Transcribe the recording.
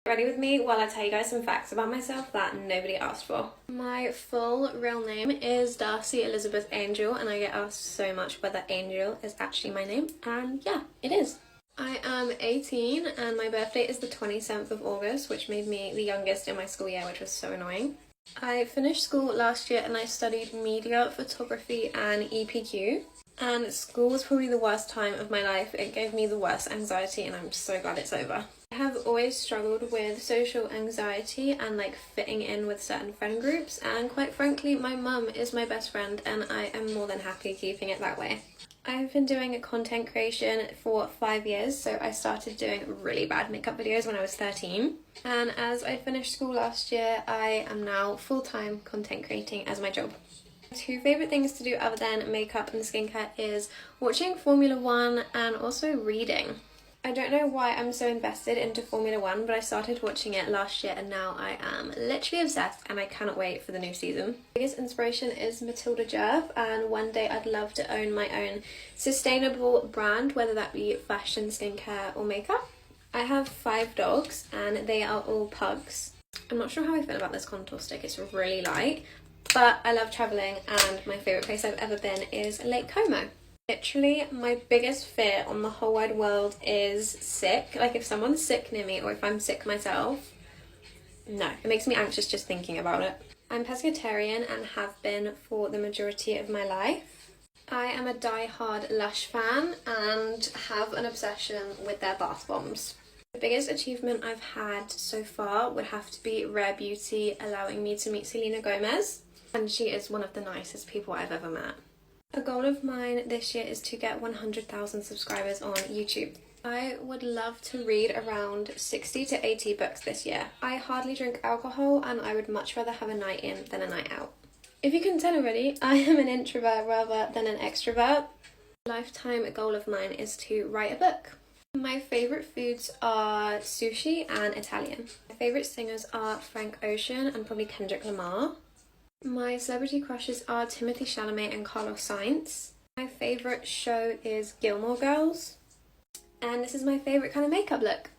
Ready with me while I tell you guys some facts about myself that nobody asked for. My full real name is Darcy Elizabeth Angel, and I get asked so much whether Angel is actually my name, and yeah, it is. I am 18 and my birthday is the 27th of August, which made me the youngest in my school year, which was so annoying. I finished school last year and I studied media, photography and EPQ. And school was probably the worst time of my life. It gave me the worst anxiety and I'm so glad it's over. I have always struggled with social anxiety and like fitting in with certain friend groups, and quite frankly my mum is my best friend and I am more than happy keeping it that way. I've been doing content creation for 5 years, so I started doing really bad makeup videos when I was 13. And as I finished school last year, I am now full-time content creating as my job. My two favourite things to do other than makeup and skincare is watching Formula 1 and also reading. I don't know why I'm so invested into Formula 1, but I started watching it last year and now I am literally obsessed and I cannot wait for the new season. My biggest inspiration is Matilda Djerf, and one day I'd love to own my own sustainable brand, whether that be fashion, skincare or makeup. I have 5 dogs and they are all pugs. I'm not sure how I feel about this contour stick, it's really light, but I love travelling and my favourite place I've ever been is Lake Como. Literally, my biggest fear on the whole wide world is sick. Like if someone's sick near me or if I'm sick myself, no, it makes me anxious just thinking about it. I'm pescatarian and have been for the majority of my life. I am a die-hard Lush fan and have an obsession with their bath bombs. The biggest achievement I've had so far would have to be Rare Beauty allowing me to meet Selena Gomez, and she is one of the nicest people I've ever met. A goal of mine this year is to get 100,000 subscribers on YouTube. I would love to read around 60 to 80 books this year. I hardly drink alcohol and I would much rather have a night in than a night out. If you can tell already, I am an introvert rather than an extrovert. A lifetime goal of mine is to write a book. My favourite foods are sushi and Italian. My favourite singers are Frank Ocean and probably Kendrick Lamar. My celebrity crushes are Timothée Chalamet and Carlos Sainz. My favourite show is Gilmore Girls. And this is my favourite kind of makeup look.